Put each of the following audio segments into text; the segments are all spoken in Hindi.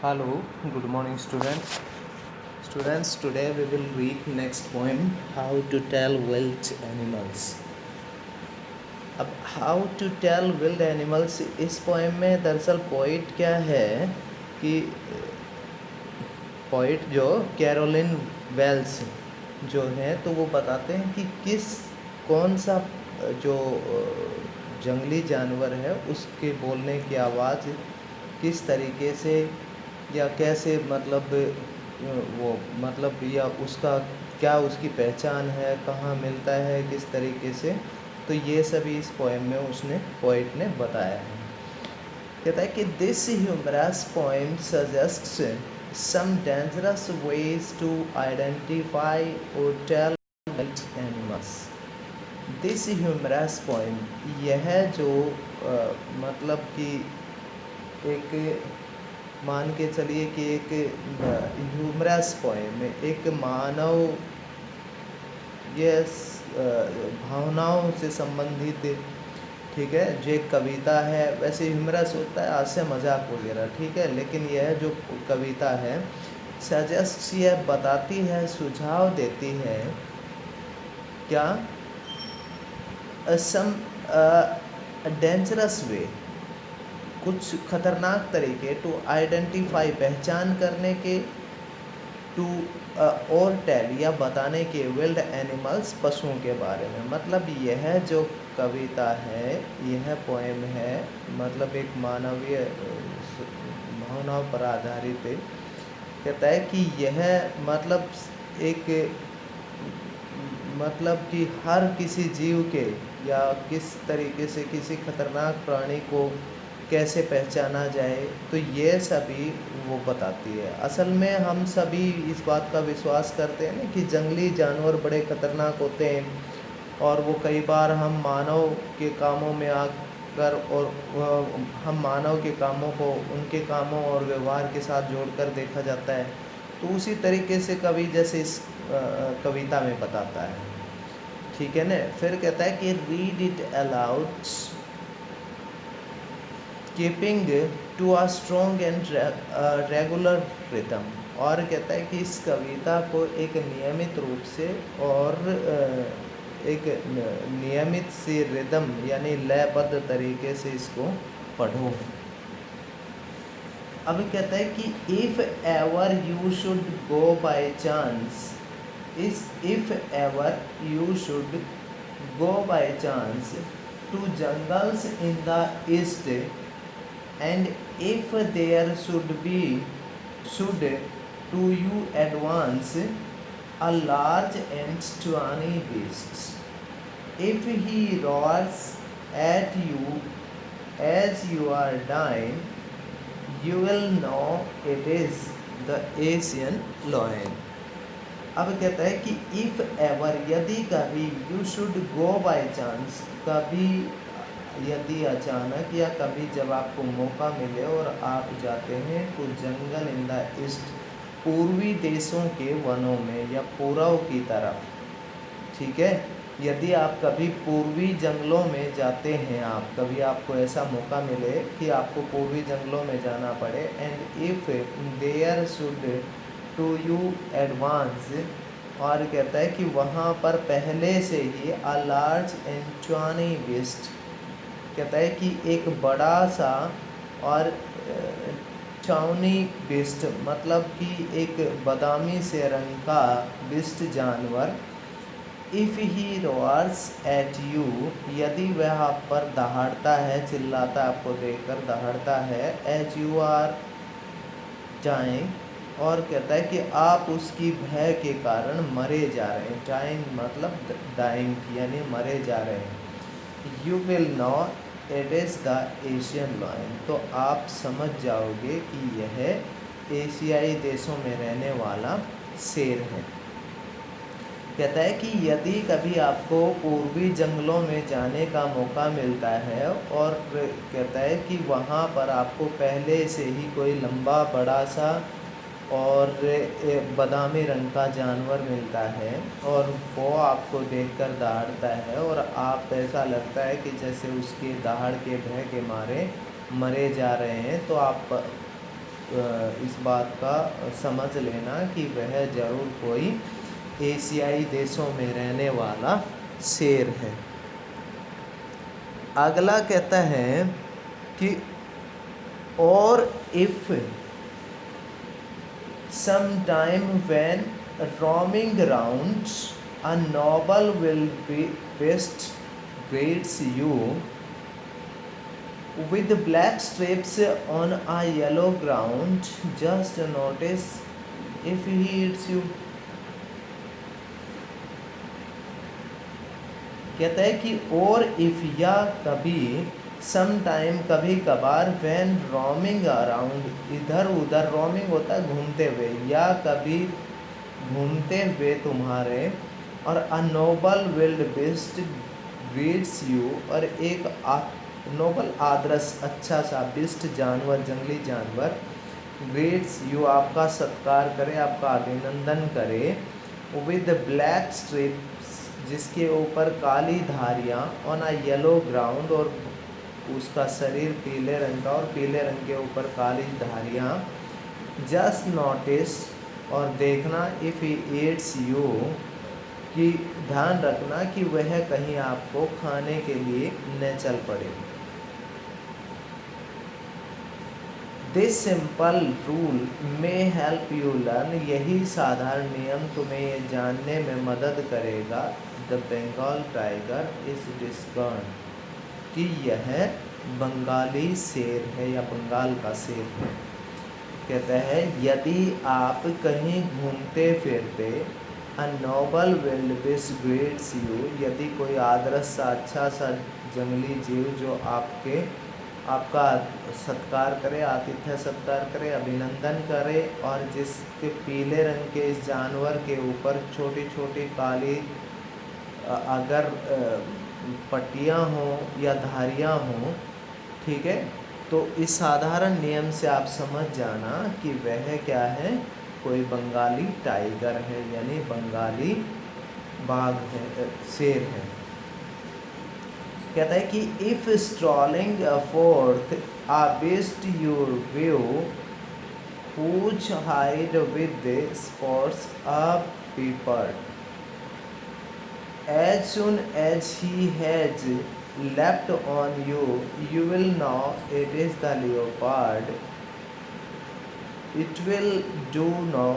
Hello, good morning, students. Students, today we will read next poem, How to Tell Wild Animals. अब how to tell wild animals, इस पोएम में दरअसल पोइट क्या है कि पोइट जो कैरोलिन वेल्स जो है, तो वो बताते हैं कि कौन सा जो जंगली जानवर है उसके बोलने की आवाज़ किस तरीके से या कैसे, या उसका क्या उसकी पहचान है, कहाँ मिलता है, किस तरीके से, तो ये सभी इस पोएम में पोइट ने बताया है। कहता है कि this humorous poem suggests some dangerous ways to identify or tell wild animals. This humorous poem, यह जो मतलब कि एक मान के चलिए कि एक ह्यूमरस पोएम, एक मानव भावनाओं से संबंधित, ठीक है, जो एक कविता है। वैसे ह्यूमरस होता है हास्य मजाक वगैरह, ठीक है, लेकिन यह जो कविता है सजेस्ट, यह बताती है, सुझाव देती है क्या, सम डेंजरस वे, कुछ खतरनाक तरीके, टू आइडेंटिफाई, पहचान करने के, टू और टेल, या बताने के, विल्ड एनिमल्स, पशुओं के बारे में। मतलब यह जो कविता है, यह पोएम है, मतलब एक मानवीय भावनाओं पर आधारित है। कहता है कि यह मतलब कि हर किसी जीव के, या किस तरीके से किसी खतरनाक प्राणी को कैसे पहचाना जाए, तो ये सभी वो बताती है। असल में हम सभी इस बात का विश्वास करते हैं ना कि जंगली जानवर बड़े खतरनाक होते हैं, और वो कई बार हम मानव के कामों में आकर, और हम मानव के कामों को उनके कामों और व्यवहार के साथ जोड़कर देखा जाता है। तो उसी तरीके से कवि जैसे इस कविता में बताता है, ठीक है ना। फिर कहता है कि read it aloud, keeping to a strong and regular rhythm. और कहता है कि इस कविता को एक नियमित रूप से और एक नियमित सी रिदम यानी लयबद्ध तरीके से इसको पढ़ो। अब कहता है कि if ever you should go by chance, if ever you should go by chance to jungles in the east, and if there should to you advance a large and tawny beast, if he roars at you as you are dying, you will know it is the Asian lion. अब कहता है कि इफ़ एवर, यदि कभी, you should go by chance, कभी यदि अचानक, या कभी जब आपको मौका मिले और आप जाते हैं तो जंगल इन द ईस्ट, पूर्वी देशों के वनों में, या पूर्व की तरफ, ठीक है। यदि आप कभी पूर्वी जंगलों में जाते हैं, आप कभी, आपको ऐसा मौका मिले कि आपको पूर्वी जंगलों में जाना पड़े, and if there should to you advance, और कहता है कि वहाँ पर पहले से ही a large and tawny beast, कहता है कि एक बड़ा सा और चाउनी बिस्ट, मतलब कि एक बादामी से रंग का बिस्ट जानवर, इफ़ ही रोआर्स एट यू, यदि वह आप पर दहाड़ता है, चिल्लाता, आपको देखकर दहाड़ता है, एज यू आर डाइंग, और कहता है कि आप उसकी भय के कारण मरे जा रहे हैं। डाइंग मतलब डाइंग यानी मरे जा रहे हैं। You will know it is the Asian lion, तो आप समझ जाओगे कि यह एशियाई देशों में रहने वाला शेर है। कहता है कि यदि कभी आपको पूर्वी जंगलों में जाने का मौका मिलता है, और कहता है कि वहाँ पर आपको पहले से ही कोई लंबा बड़ा सा और बादामी रंग का जानवर मिलता है, और वो आपको देखकर दहाड़ता है, और आप ऐसा लगता है कि जैसे उसके दहाड़ के भय के मारे मरे जा रहे हैं, तो आप इस बात का समझ लेना कि वह ज़रूर कोई एशियाई देशों में रहने वाला शेर है। अगला कहता है कि और if sometime when roaming round a noble will be best greets you with black stripes on a yellow ground, just notice if he hits you। कहता है कि और इफ या कभी सम टाइम कभी कभार व्हेन रोमिंग अराउंड इधर उधर रोमिंग होता है घूमते हुए या कभी घूमते हुए तुम्हारे और a noble wild beast greets you और एक नोबल आदर्श अच्छा सा बिस्ट जानवर जंगली जानवर ग्रीट्स यू आपका सत्कार करे आपका अभिनंदन करे विद ब्लैक स्ट्रिप्स जिसके ऊपर काली धारियाँ ऑन अ येलो ग्राउंड और उसका शरीर पीले रंग का और पीले रंग के ऊपर काली धारियाँ। जस्ट नोटिस और देखना इफ़ ही ईट्स यू कि ध्यान रखना कि वह कहीं आपको खाने के लिए न चल पड़े। दिस सिंपल रूल में हेल्प यू लर्न यही साधारण नियम तुम्हें ये जानने में मदद करेगा द बंगाल टाइगर इज डिस्कर्न कि यह बंगाली शेर है या बंगाल का शेर है। कहता है यदि आप कहीं घूमते फिरते a noble wild beast greets you यदि कोई आदर्श सा अच्छा सा जंगली जीव जो आपका सत्कार करे आतिथ्य सत्कार करे अभिनंदन करे और जिसके पीले रंग के इस जानवर के ऊपर छोटी छोटी काली अगर पट्टियाँ हों या धारियाँ हों, ठीक है, तो इस साधारण नियम से आप समझ जाना कि वह क्या है, कोई बंगाली टाइगर है यानी बंगाली बाघ है, शेर है। कहता है कि if strolling forth a beast your view whose hide with spots a pepper as soon as he has leapt on you, you will know it is the leopard. It will do no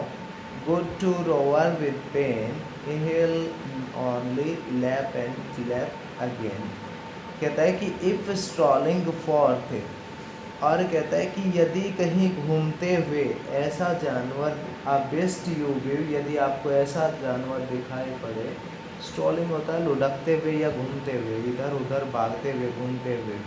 good to roar with pain. He'll only lap and lap again. कहता है कि if strolling forth और कहता है कि यदि कहीं घूमते हुए ऐसा जानवर आ बेस्ट यू व्यू यदि आपको ऐसा जानवर दिखाई पड़े, स्ट्रॉलिंग होता है लुढ़कते हुए या घूमते हुए इधर उधर भागते हुए घूमते हुए,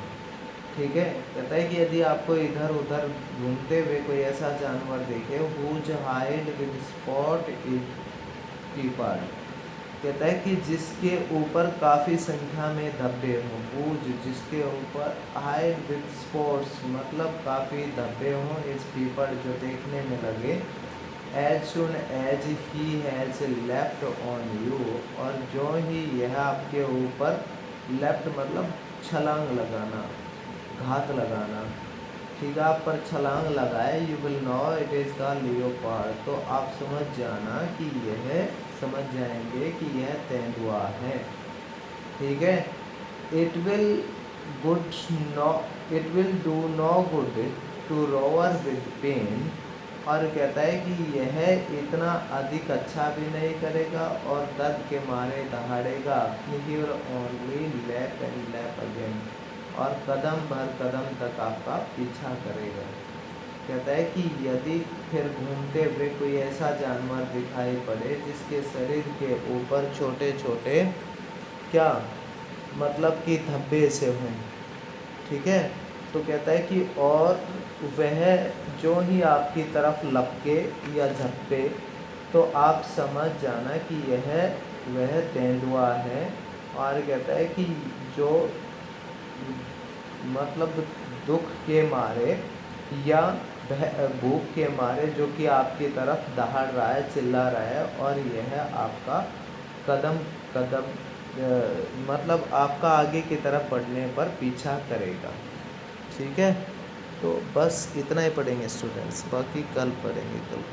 ठीक है। कहता है कि यदि आपको इधर उधर घूमते हुए कोई ऐसा जानवर देखे whose hide with spot is keeper, कहता है कि जिसके ऊपर काफ़ी संख्या में धब्बे हों, हुज जिसके ऊपर हाइड विद स्पॉट्स मतलब काफ़ी धब्बे हों, इस कीपर जो देखने में लगे as soon as he has leapt on you और जो ही यह आपके ऊपर लेफ्ट मतलब छलांग लगाना घात लगाना, ठीक है, आप पर छलांग लगाए you will know it is the leopard तो आप समझ जाना कि यह समझ जाएंगे कि यह तेंदुआ है, ठीक है। It will do no good to roar with pain और कहता है कि यह इतना अधिक अच्छा भी नहीं करेगा और दर्द के मारे दहाड़ेगा he will only lap and lap again और कदम भर कदम तक आपका पीछा करेगा। कहता है कि यदि फिर घूमते हुए कोई ऐसा जानवर दिखाई पड़े जिसके शरीर के ऊपर छोटे छोटे क्या मतलब कि धब्बे से हों, ठीक है, तो कहता है कि और वह जो ही आपकी तरफ लपके या झपके तो आप समझ जाना कि यह वह तेंदुआ है। और कहता है कि जो मतलब दुख के मारे या भूख के मारे जो कि आपकी तरफ दहाड़ रहा है चिल्ला रहा है और यह आपका कदम कदम मतलब आपका आगे की तरफ बढ़ने पर पीछा करेगा, ठीक है। तो बस इतना ही पढ़ेंगे स्टूडेंट्स, बाकी कल पढ़ेंगे कल।